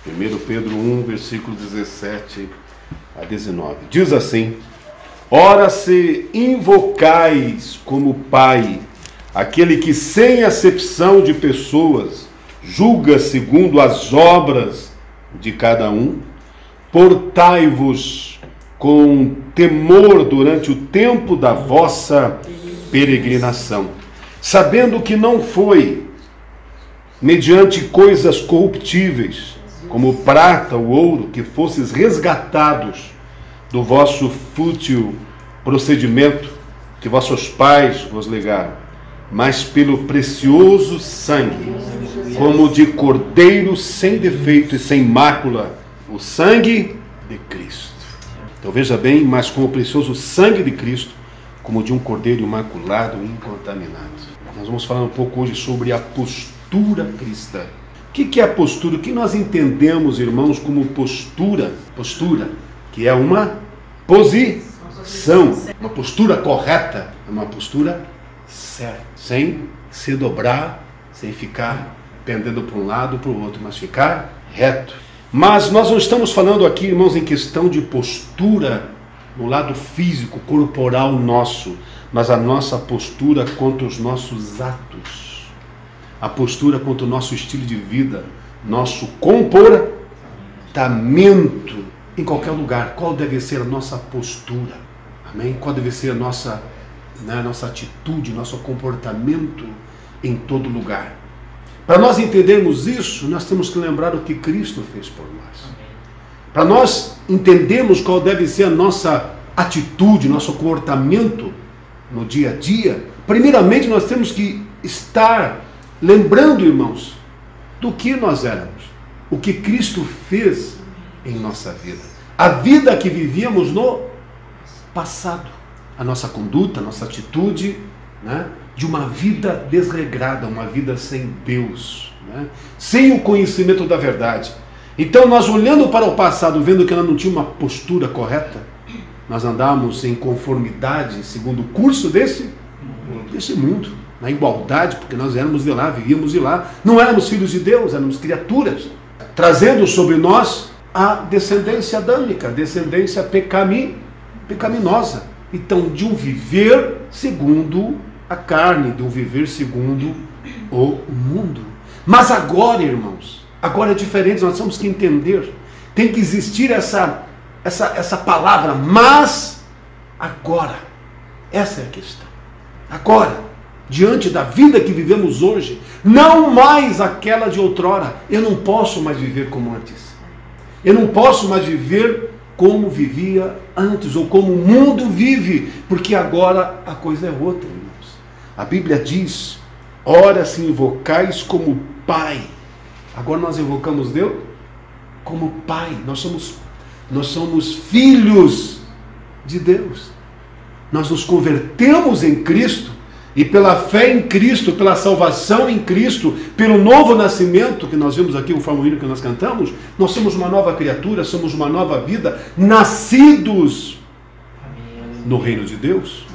1 Pedro 1, versículo 17 a 19. Diz assim: ora, se invocais como Pai aquele que sem acepção de pessoas julga segundo as obras de cada um, portai-vos com temor durante o tempo da vossa peregrinação, sabendo que não foi mediante coisas corruptíveis, como o prata ou ouro, que fosses resgatados do vosso fútil procedimento que vossos pais vos legaram, mas pelo precioso sangue, como de cordeiro sem defeito e sem mácula, o sangue de Cristo. Então veja bem, mas com o precioso sangue de Cristo, como de um cordeiro imaculado e incontaminado. Nós vamos falar um pouco hoje sobre a postura cristã. O que é a postura? O que nós entendemos, irmãos, como postura? Postura, que é uma posição, uma postura correta, uma postura certa, sem se dobrar, sem ficar pendendo para um lado ou para o outro, mas ficar reto. Mas nós não estamos falando aqui, irmãos, em questão de postura no lado físico, corporal nosso, mas a nossa postura quanto aos nossos atos, a postura quanto ao nosso estilo de vida, nosso comportamento em qualquer lugar. Qual deve ser a nossa postura? Amém? Qual deve ser a nossa atitude, nosso comportamento em todo lugar? Para nós entendermos isso, nós temos que lembrar o que Cristo fez por nós. Para nós entendermos qual deve ser a nossa atitude, nosso comportamento no dia a dia, primeiramente nós temos que estar lembrando, irmãos, do que nós éramos, o que Cristo fez em nossa vida, a vida que vivíamos no passado, a nossa conduta, a nossa atitude, de uma vida desregrada, uma vida sem Deus, sem o conhecimento da verdade. Então nós, olhando para o passado, vendo que ela não tinha uma postura correta, nós andávamos em conformidade, segundo o curso desse mundo, na igualdade, porque nós éramos de lá, vivíamos de lá, não éramos filhos de Deus, éramos criaturas, trazendo sobre nós a descendência adâmica, a descendência pecaminosa. Então, de um viver segundo a carne, de um viver segundo o mundo. Mas agora, irmãos, agora é diferente, nós temos que entender, tem que existir essa palavra, mas agora, essa é a questão. Agora, diante da vida que vivemos hoje, não mais aquela de outrora. Eu não posso mais viver como antes. Eu não posso mais viver como vivia antes, ou como o mundo vive, porque agora a coisa é outra, irmãos. A Bíblia diz: ora, se invocais como Pai. Agora nós invocamos Deus como Pai. Nós somos filhos de Deus. Nós nos convertemos em Cristo, e pela fé em Cristo, pela salvação em Cristo, pelo novo nascimento, que nós vimos aqui, o hino que nós cantamos, nós somos uma nova criatura, somos uma nova vida, nascidos no reino de Deus.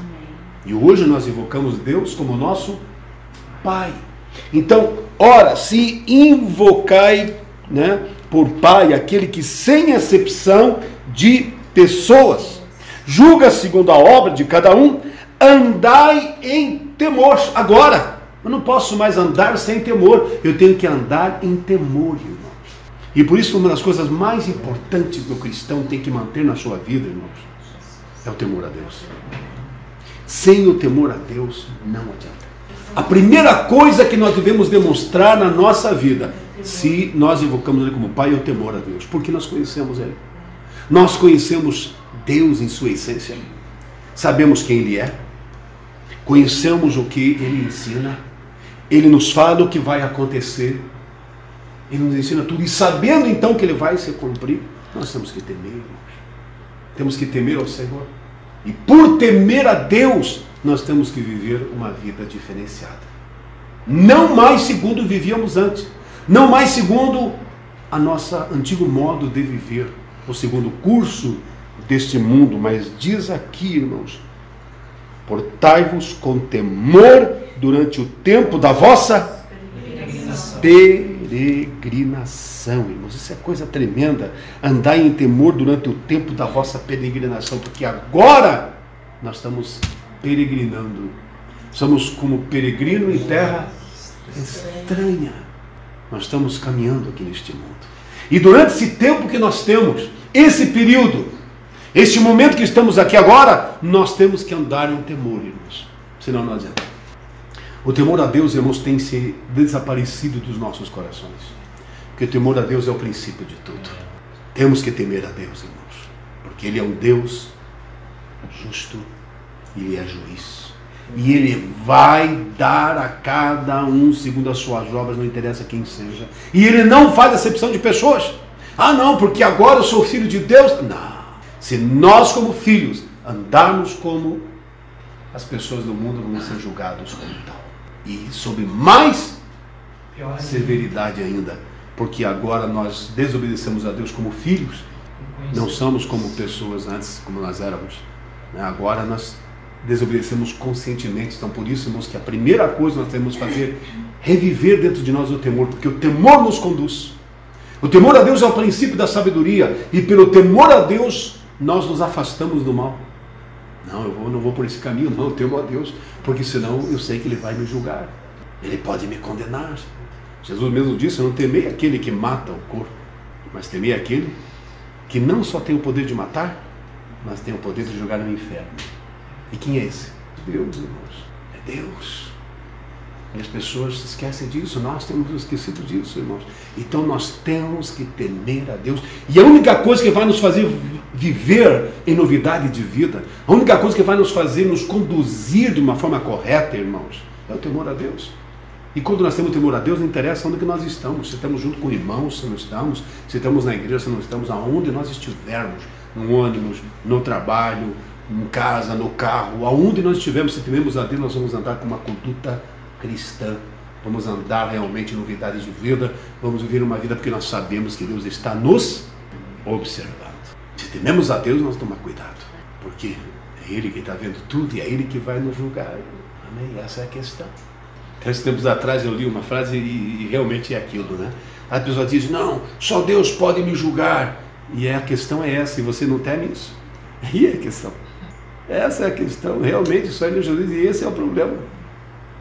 E hoje nós invocamos Deus como nosso Pai. Então, ora, se invocai, por Pai, aquele que sem acepção de pessoas julga segundo a obra de cada um, andai em temor. Agora, eu não posso mais andar sem temor, eu tenho que andar em temor, irmãos. E por isso, uma das coisas mais importantes que o cristão tem que manter na sua vida, irmãos, é o temor a Deus. Sem o temor a Deus, não adianta. A primeira coisa que nós devemos demonstrar na nossa vida, se nós invocamos Ele como Pai, é o temor a Deus, porque nós conhecemos Ele. Nós conhecemos Deus em sua essência, sabemos quem Ele é, conhecemos o que Ele ensina, Ele nos fala o que vai acontecer, Ele nos ensina tudo, e sabendo então que Ele vai se cumprir, nós temos que temer, irmãos. Temos que temer ao Senhor, e por temer a Deus, nós temos que viver uma vida diferenciada, não mais segundo vivíamos antes, não mais segundo a nossa antigo modo de viver, ou segundo o curso deste mundo, mas diz aqui, irmãos: portai-vos com temor durante o tempo da vossa peregrinação. peregrinação, irmãos. Isso é coisa tremenda. Andai em temor durante o tempo da vossa peregrinação, porque agora nós estamos peregrinando. Somos como peregrino em terra estranha. Nós estamos caminhando aqui neste mundo. E durante esse tempo que nós temos, esse período, este momento que estamos aqui agora, nós temos que andar em temor, irmãos. Senão não adianta. O temor a Deus, irmãos, tem se desaparecido dos nossos corações. Porque o temor a Deus é o princípio de tudo. Temos que temer a Deus, irmãos. Porque Ele é um Deus justo e Ele é juiz. E Ele vai dar a cada um segundo as suas obras, não interessa quem seja. E Ele não faz acepção de pessoas. Ah não, porque agora eu sou filho de Deus. Não. Se nós como filhos andarmos como as pessoas do mundo, vamos ser julgados como tal. E sob mais severidade ainda. Porque agora nós desobedecemos a Deus como filhos. Não somos como pessoas antes, como nós éramos. Agora nós desobedecemos conscientemente. Então por isso, irmãos, que a primeira coisa que nós temos que fazer é reviver dentro de nós o temor, porque o temor nos conduz. O temor a Deus é o princípio da sabedoria, e pelo temor a Deus nós nos afastamos do mal. Não, eu não vou por esse caminho, não, eu temo a Deus, porque senão eu sei que Ele vai me julgar, Ele pode me condenar. Jesus mesmo disse: eu não temei aquele que mata o corpo, mas temei aquele que não só tem o poder de matar, mas tem o poder de jogar no inferno. E quem é esse? Deus, irmãos. É Deus. E as pessoas esquecem disso. Nós temos esquecido disso, irmãos. Então nós temos que temer a Deus. E a única coisa que vai nos fazer viver em novidade de vida, a única coisa que vai nos fazer nos conduzir de uma forma correta, irmãos, é o temor a Deus. E quando nós temos temor a Deus, não interessa onde que nós estamos. Se estamos junto com irmãos, se não estamos. Se estamos na igreja, se não estamos. Aonde nós estivermos. No ônibus, no trabalho, em casa, no carro, aonde nós estivermos, se tememos a Deus, nós vamos andar com uma conduta cristã. Vamos andar realmente em novidades de vida. Vamos viver uma vida porque nós sabemos que Deus está nos observando. Se tememos a Deus, nós temos que tomar cuidado. Porque é Ele que está vendo tudo e é Ele que vai nos julgar. Amém? Essa é a questão. Esses tempos atrás eu li uma frase e realmente é aquilo, né? A pessoa diz: não, só Deus pode me julgar. E a questão é essa, e você não teme isso? Aí é a questão. Essa é a questão. Realmente só Ele é Jesus, e esse é o problema.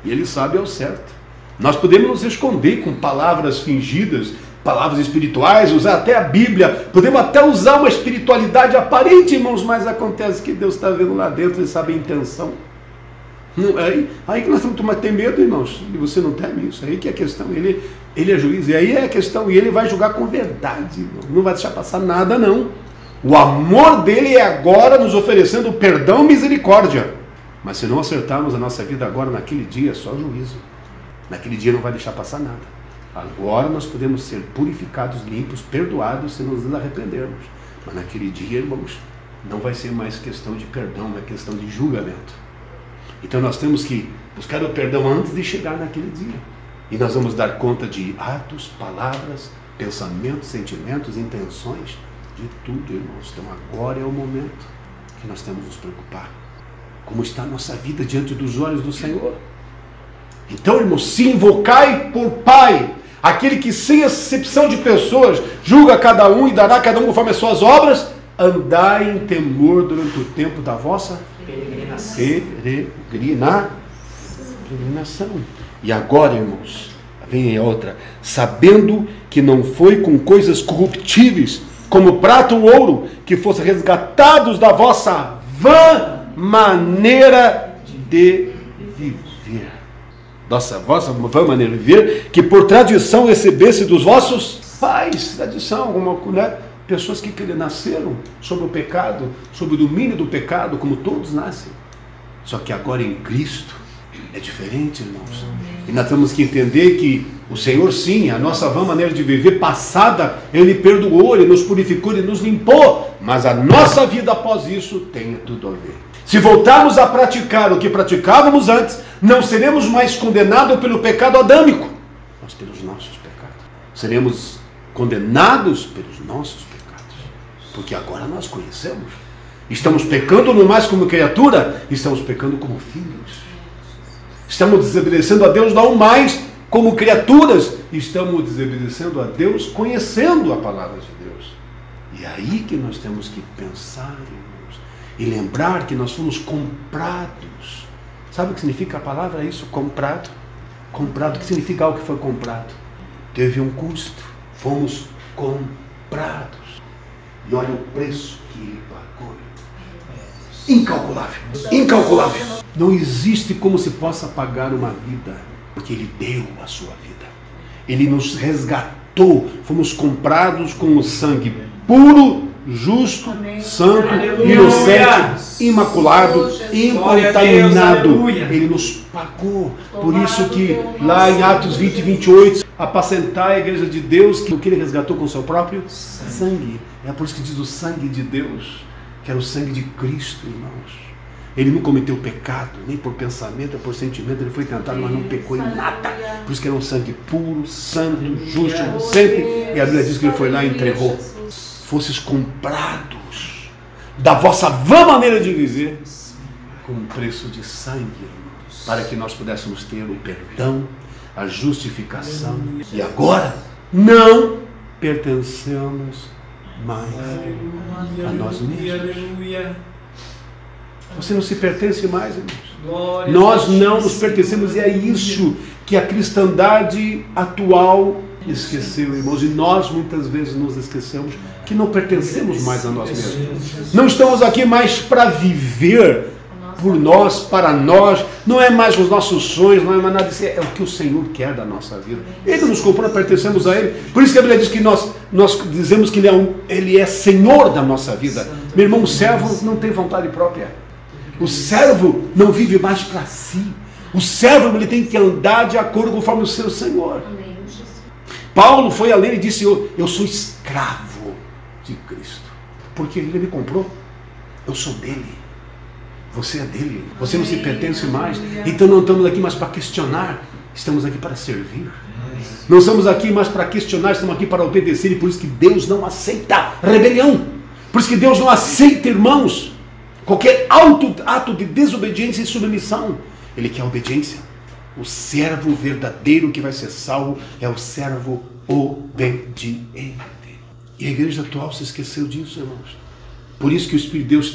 E Ele sabe ao certo. Nós podemos nos esconder com palavras fingidas, palavras espirituais, usar até a Bíblia, podemos até usar uma espiritualidade aparente, irmãos, mas acontece que Deus está vendo lá dentro e sabe a intenção. Aí que nós temos que ter medo, irmãos, e você não teme isso. Aí que é a questão. Ele é juiz, e aí é a questão, e Ele vai julgar com verdade, irmão. Não vai deixar passar nada, não. O amor dele é agora nos oferecendo perdão e misericórdia. Mas se não acertarmos a nossa vida agora, naquele dia, é só juízo. Naquele dia não vai deixar passar nada. Agora nós podemos ser purificados, limpos, perdoados, se nos arrependermos. Mas naquele dia, irmãos, não vai ser mais questão de perdão, é questão de julgamento. Então nós temos que buscar o perdão antes de chegar naquele dia. E nós vamos dar conta de atos, palavras, pensamentos, sentimentos, intenções, de tudo, irmãos. Então agora é o momento que nós temos que nos preocupar. Como está a nossa vida diante dos olhos do Senhor? Então, irmãos, se invocai por Pai, aquele que sem exceção de pessoas julga cada um e dará a cada um conforme as suas obras, andai em temor durante o tempo da vossa peregrinação. E agora, irmãos, vem a outra: sabendo que não foi com coisas corruptíveis, como prata ou ouro, que fossem resgatados da vossa vã maneira de viver. Vossa vã maneira de viver, que por tradição recebesse dos vossos pais. Tradição, né? Pessoas que nasceram sob o pecado, sob o domínio do pecado, como todos nascem. Só que agora em Cristo é diferente, irmãos. E nós temos que entender que o Senhor, sim, a nossa vã maneira de viver passada, Ele perdoou, Ele nos purificou, Ele nos limpou. Mas a nossa vida após isso tem tudo a ver. Se voltarmos a praticar o que praticávamos antes, não seremos mais condenados pelo pecado adâmico, mas pelos nossos pecados. Seremos condenados pelos nossos pecados. Porque agora nós conhecemos. Estamos pecando não mais como criatura, estamos pecando como filhos. Estamos desobedecendo a Deus não mais como criaturas, estamos desobedecendo a Deus, conhecendo a palavra de Deus. E é aí que nós temos que pensar, irmãos, e lembrar que nós fomos comprados. Sabe o que significa a palavra isso? Comprado. Comprado, o que significa algo que foi comprado? Teve um custo. Fomos comprados. E olha o preço que ele pagou. Incalculável. Incalculável. Não existe como se possa pagar uma vida, porque ele deu a sua vida. Ele nos resgatou. Fomos comprados com o sangue puro, justo, santo, inocente, imaculado, incontaminado. Ele nos pagou. Por isso que lá em Atos 20 e 28, apacentar a igreja de Deus, que ele resgatou com o seu próprio sangue. É por isso que diz o sangue de Deus, que era o sangue de Cristo, irmãos. Ele não cometeu pecado, nem por pensamento, nem por sentimento. Ele foi tentado, mas não pecou em nada. Por isso que era um sangue puro, santo, justo, inocente. E a Bíblia diz que ele foi lá e entregou. Fosses comprados da vossa vã maneira de viver com um preço de sangue, para que nós pudéssemos ter o perdão, a justificação. E agora não pertencemos mais a nós mesmos. Você não se pertence mais, irmãos. Nós não nos pertencemos, e é isso que a cristandade atual esqueceu, irmãos. E nós muitas vezes nos esquecemos que não pertencemos mais a nós mesmos. Não estamos aqui mais para viver por nós, para nós. Não é mais os nossos sonhos, não é mais nada disso. É o que o Senhor quer da nossa vida. Ele nos comprou, pertencemos a Ele. Por isso que a Bíblia diz que nós dizemos que Ele é Senhor da nossa vida. Meu irmão, o servo não tem vontade própria. O servo não vive mais para si. O servo ele tem que andar de acordo conforme o seu Senhor. Paulo foi além e disse: eu sou escravo de Cristo, porque Ele me comprou. Eu sou dele. Você é dele. Você não se pertence mais. Então não estamos aqui mais para questionar. Estamos aqui para servir. Não estamos aqui mais para questionar. Estamos aqui para obedecer. E por isso que Deus não aceita rebelião. Por isso que Deus não aceita, irmãos, qualquer ato de desobediência e submissão. Ele quer obediência. O servo verdadeiro que vai ser salvo é o servo obediente. E a igreja atual se esqueceu disso, irmãos. Por isso que o Espírito de Deus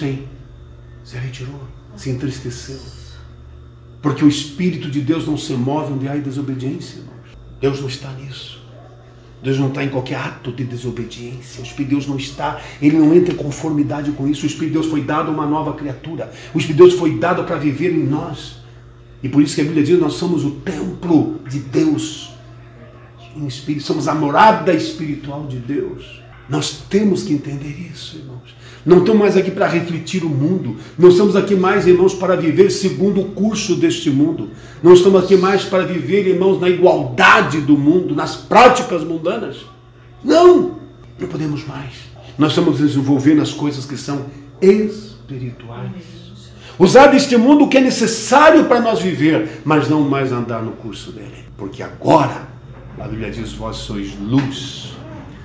se retirou, se entristeceu. Porque o Espírito de Deus não se move onde há desobediência, irmãos. Deus não está nisso. Deus não está em qualquer ato de desobediência. O Espírito de Deus não está, Ele não entra em conformidade com isso. O Espírito de Deus foi dado a uma nova criatura. O Espírito de Deus foi dado para viver em nós. E por isso que a Bíblia diz que nós somos o templo de Deus. Em espírito, somos a morada espiritual de Deus. Nós temos que entender isso, irmãos. Não estamos mais aqui para refletir o mundo. Não estamos aqui mais, irmãos, para viver segundo o curso deste mundo. Não estamos aqui mais para viver, irmãos, na igualdade do mundo, nas práticas mundanas. Não podemos mais. Nós estamos desenvolvendo as coisas que são espirituais. Usar deste mundo o que é necessário para nós viver, mas não mais andar no curso dele. Porque agora, a Bíblia diz, vós sois luz.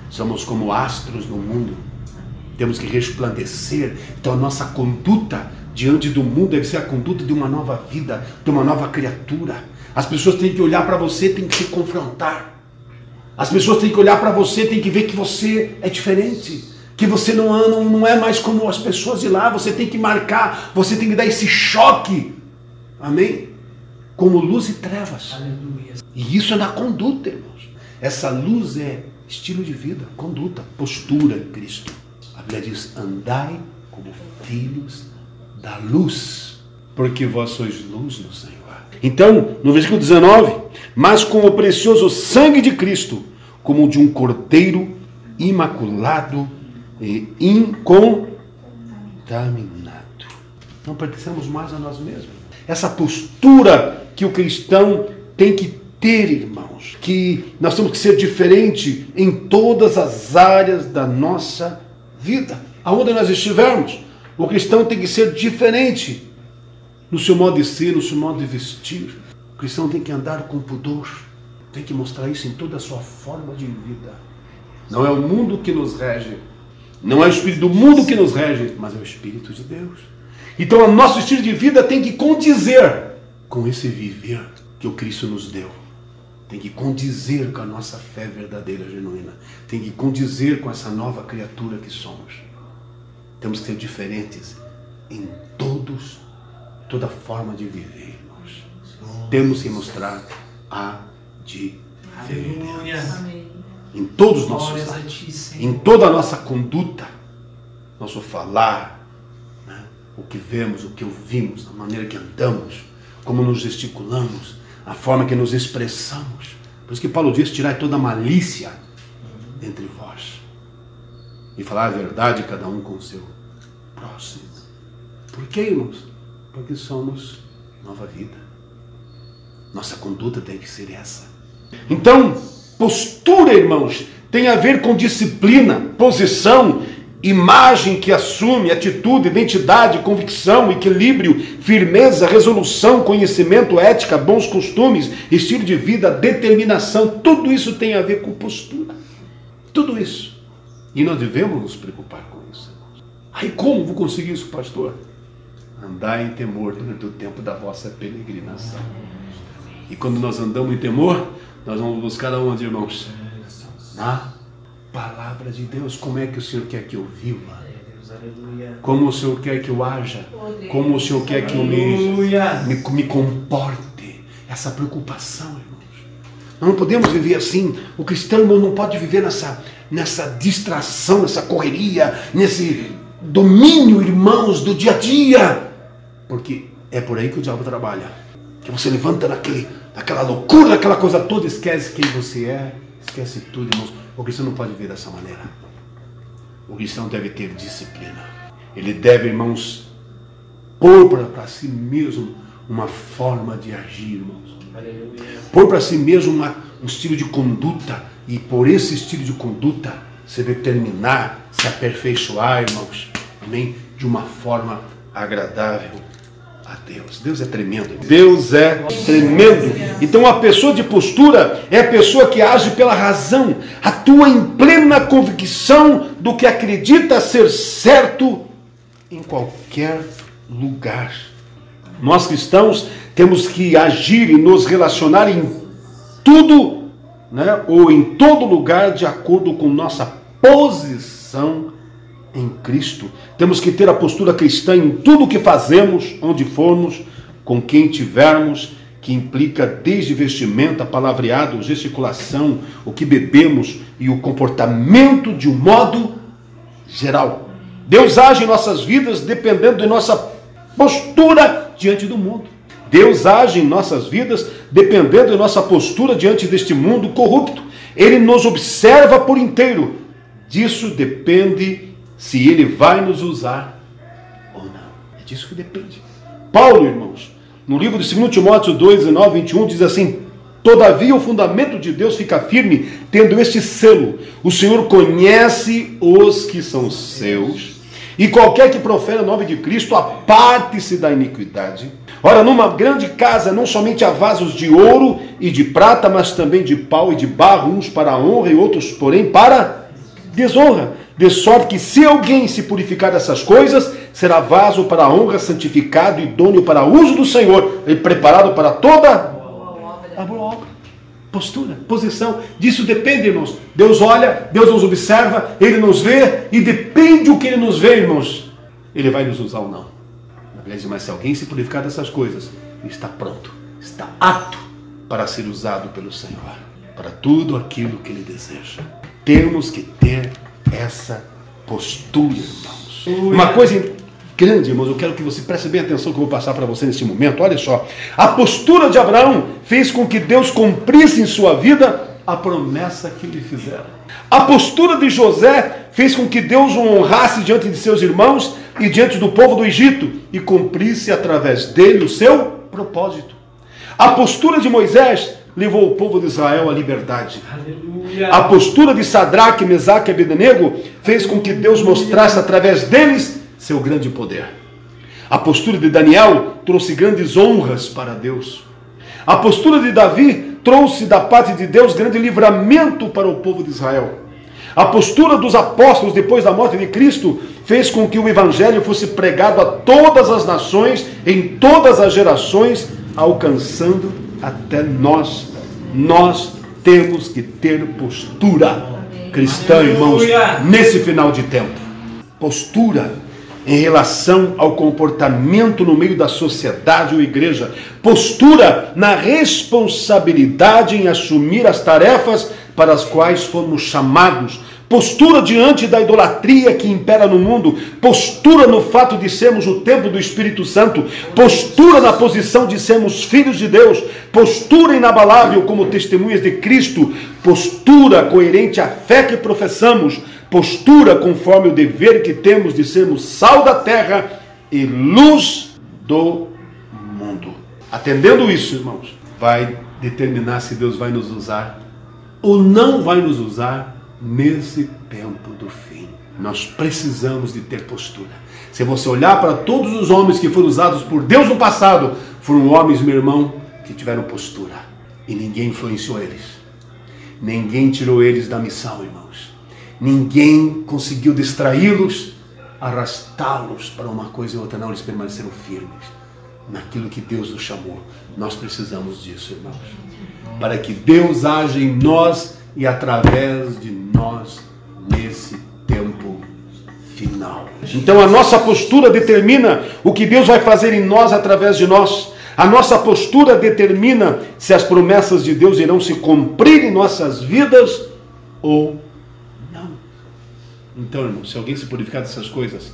Somos como astros no mundo. Temos que resplandecer. Então a nossa conduta diante do mundo deve ser a conduta de uma nova vida, de uma nova criatura. As pessoas têm que olhar para você, têm que se confrontar. As pessoas têm que olhar para você, têm que ver que você é diferente. Que você não é mais como as pessoas de lá. Você tem que marcar, você tem que dar esse choque. Amém? Como luz e trevas. Aleluia. E isso é na conduta, irmãos. Essa luz é estilo de vida, conduta, postura em Cristo. A Bíblia diz, andai como filhos da luz, porque vós sois luz no Senhor. Então, no versículo 19, mas com o precioso sangue de Cristo, como de um cordeiro imaculado e incontaminado. Não pertencemos mais a nós mesmos. Essa postura que o cristão tem que ter, irmãos, que nós temos que ser diferente em todas as áreas da nossa vida. Aonde nós estivermos, o cristão tem que ser diferente no seu modo de ser, no seu modo de vestir. O cristão tem que andar com pudor, tem que mostrar isso em toda a sua forma de vida. Não é o mundo que nos rege, não é o espírito do mundo que nos rege, mas é o Espírito de Deus. Então o nosso estilo de vida tem que condizer com esse viver que o Cristo nos deu. tem que condizer com a nossa fé verdadeira, genuína. Tem que condizer com essa nova criatura que somos. Temos que ser diferentes em toda forma de viver, irmãos. Temos que mostrar a diferença. Em todos os nossos atos, em toda a nossa conduta, nosso falar, né? O que vemos, o que ouvimos, a maneira que andamos, como nos gesticulamos, a forma que nos expressamos. Por isso que Paulo diz: tirai toda a malícia entre vós e falar a verdade cada um com o seu próximo. Por quê, irmãos? Porque somos nova vida. Nossa conduta tem que ser essa. Então, postura, irmãos, tem a ver com disciplina, posição, imagem que assume, atitude, identidade, convicção, equilíbrio, firmeza, resolução, conhecimento, ética, bons costumes, estilo de vida, determinação. Tudo isso tem a ver com postura. Tudo isso. E nós devemos nos preocupar com isso. Aí como vou conseguir isso, pastor? Andar em temor durante o tempo da vossa peregrinação. E quando nós andamos em temor, nós vamos buscar aonde, irmãos? Na palavra de Deus. Como é que o Senhor quer que eu viva? Como o Senhor quer que eu haja? Como o Senhor quer que eu me comporte? Essa preocupação, irmãos. Nós não podemos viver assim. O cristão, irmão, não pode viver nessa distração, nessa correria, nesse domínio, irmãos, do dia a dia. Porque é por aí que o diabo trabalha. Que você levanta naquela loucura, aquela coisa toda, esquece quem você é, esquece tudo, irmãos. O cristão não pode viver dessa maneira. O cristão deve ter disciplina. Ele deve, irmãos, pôr para si mesmo uma forma de agir, irmãos. Pôr para si mesmo um estilo de conduta. E por esse estilo de conduta se determinar, se aperfeiçoar, irmãos. Amém? De uma forma agradável a Deus. Deus é tremendo. Deus é tremendo. Então a pessoa de postura é a pessoa que age pela razão, atua em plena convicção do que acredita ser certo em qualquer lugar. Nós cristãos temos que agir e nos relacionar em tudo, né, ou em todo lugar de acordo com nossa posição em Cristo. Temos que ter a postura cristã em tudo o que fazemos, onde formos, com quem tivermos, que implica desde vestimenta, palavreado, gesticulação, o que bebemos e o comportamento de um modo geral. Deus age em nossas vidas dependendo de nossa postura diante do mundo. Deus age em nossas vidas dependendo de nossa postura diante deste mundo corrupto. Ele nos observa por inteiro. Disso depende se Ele vai nos usar ou não. É disso que depende. Paulo, irmãos, no livro de 2 Timóteo 2, 19, 21, diz assim: todavia o fundamento de Deus fica firme, tendo este selo: o Senhor conhece os que são seus, e qualquer que profere o nome de Cristo, aparte-se da iniquidade. Ora, numa grande casa não somente há vasos de ouro e de prata, mas também de pau e de barro, uns para a honra e outros, porém, para desonra. De sorte que se alguém se purificar dessas coisas, será vaso para a honra, santificado, idôneo para o uso do Senhor, e preparado para toda a boa obra. Postura, posição, disso depende, irmãos. Deus olha, Deus nos observa, Ele nos vê, e depende o que Ele nos vê, irmãos, Ele vai nos usar ou não. Mas se alguém se purificar dessas coisas, está pronto, está apto para ser usado pelo Senhor, para tudo aquilo que Ele deseja. Temos que ter essa postura, irmãos. Uma coisa grande, irmãos, eu quero que você preste bem atenção que eu vou passar para você neste momento. Olha só, a postura de Abraão fez com que Deus cumprisse em sua vida a promessa que lhe fizera. A postura de José fez com que Deus o honrasse diante de seus irmãos e diante do povo do Egito e cumprisse através dele o seu propósito. A postura de Moisés levou o povo de Israel à liberdade. Aleluia. A postura de Sadraque, Mesaque e Abednego fez com que Deus mostrasse através deles seu grande poder. A postura de Daniel trouxe grandes honras para Deus. A postura de Davi trouxe da parte de Deus grande livramento para o povo de Israel. A postura dos apóstolos depois da morte de Cristo fez com que o evangelho fosse pregado a todas as nações, em todas as gerações, alcançando até nós Nós temos que ter postura cristã, irmãos, nesse final de tempo. Postura em relação ao comportamento no meio da sociedade ou igreja. Postura na responsabilidade em assumir as tarefas para as quais fomos chamados. Postura diante da idolatria que impera no mundo. Postura no fato de sermos o templo do Espírito Santo. Postura na posição de sermos filhos de Deus. Postura inabalável como testemunhas de Cristo. Postura coerente à fé que professamos. Postura conforme o dever que temos de sermos sal da terra e luz do mundo. Atendendo isso, irmãos, vai determinar se Deus vai nos usar ou não vai nos usar nesse tempo do fim. Nós precisamos de ter postura. Se você olhar para todos os homens que foram usados por Deus no passado, foram homens, meu irmão, que tiveram postura. E ninguém influenciou eles. Ninguém tirou eles da missão, irmãos. Ninguém conseguiu distraí-los, arrastá-los para uma coisa e outra. Não, eles permaneceram firmes naquilo que Deus nos chamou. Nós precisamos disso, irmãos. Para que Deus age em nós e através de nós nesse tempo final. Então a nossa postura determina o que Deus vai fazer em nós através de nós. A nossa postura determina se as promessas de Deus irão se cumprir em nossas vidas ou não. Então, irmão, se alguém se purificar dessas coisas,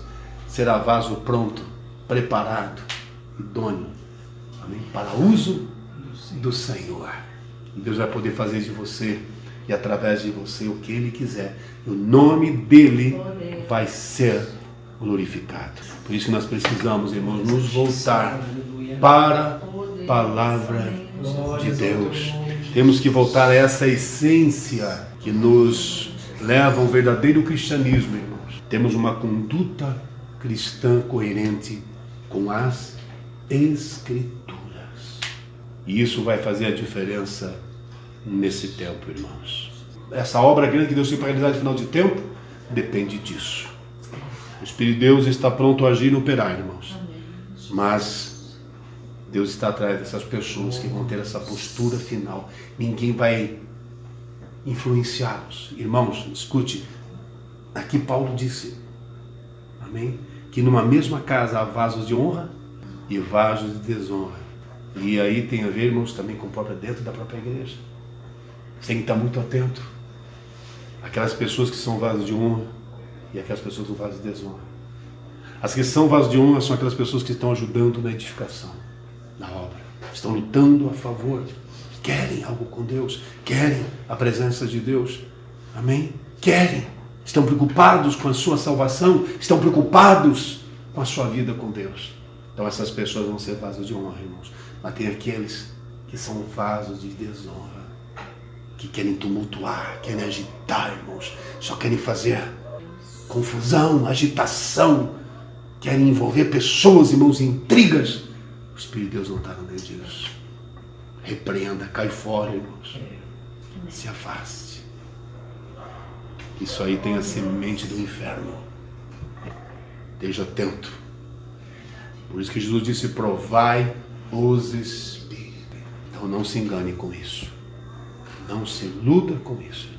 será vaso pronto, preparado, idôneo, amém? Para uso do Senhor. E Deus vai poder fazer de você e através de você o que Ele quiser. O nome dEle vai ser glorificado. Por isso que nós precisamos, irmãos, nos voltar para a palavra de Deus. Temos que voltar a essa essência que nos leva ao verdadeiro cristianismo, irmãos. Temos uma conduta cristã coerente com as Escrituras. E isso vai fazer a diferença nesse tempo, irmãos. Essa obra grande que Deus tem para realizar no final de tempo depende disso. O Espírito de Deus está pronto a agir e operar, irmãos. Mas Deus está atrás dessas pessoas que vão ter essa postura final. Ninguém vai influenciá-los. Irmãos, escute. Aqui Paulo disse, amém? Que numa mesma casa há vasos de honra e vasos de desonra. E aí tem a ver, irmãos, também com dentro da própria igreja. Você tem que estar muito atento. Aquelas pessoas que são vasos de honra e aquelas pessoas que são vasos de desonra. As que são vasos de honra são aquelas pessoas que estão ajudando na edificação, na obra. Estão lutando a favor. Querem algo com Deus. Querem a presença de Deus. Amém? Querem. Estão preocupados com a sua salvação. Estão preocupados com a sua vida com Deus. Então essas pessoas vão ser vasos de honra, irmãos. Mas tem aqueles que são vasos de desonra. Que querem tumultuar, querem agitar, irmãos. Só querem fazer confusão, agitação. Querem envolver pessoas, irmãos, em intrigas. O Espírito de Deus não está no meio disso. Repreenda, cai fora, irmãos. Se afaste. Isso aí tem a semente do inferno. Esteja atento. Por isso que Jesus disse, provai os espíritos. Então não se engane com isso. Não se iluda com isso.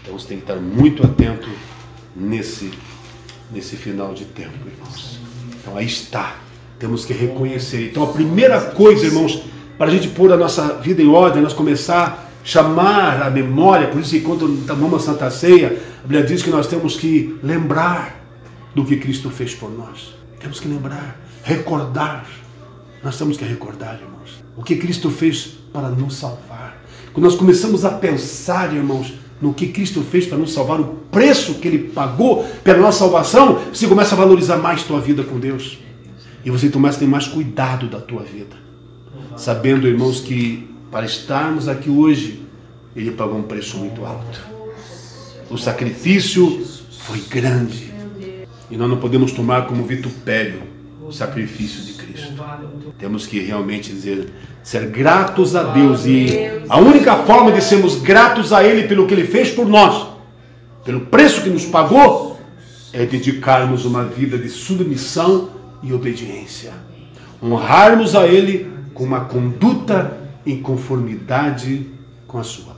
Então você tem que estar muito atento nesse final de tempo, irmãos. Então aí está. Temos que reconhecer. Então a primeira coisa, irmãos, para a gente pôr a nossa vida em ordem, nós começar a chamar a memória, por isso que quando tomamos a Santa Ceia, a Bíblia diz que nós temos que lembrar do que Cristo fez por nós. Temos que lembrar, recordar. Nós temos que recordar, irmãos, o que Cristo fez para nos salvar. Quando nós começamos a pensar, irmãos, no que Cristo fez para nos salvar, o preço que Ele pagou pela nossa salvação, você começa a valorizar mais a tua vida com Deus. E você começa a ter mais cuidado da tua vida. Sabendo, irmãos, que para estarmos aqui hoje, Ele pagou um preço muito alto. O sacrifício foi grande. E nós não podemos tomar como vitupério o sacrifício de Cristo. Temos que realmente ser gratos a Deus. E a única forma de sermos gratos a Ele pelo que Ele fez por nós, pelo preço que nos pagou, é dedicarmos uma vida de submissão e obediência. Honrarmos a Ele com uma conduta em conformidade com a sua.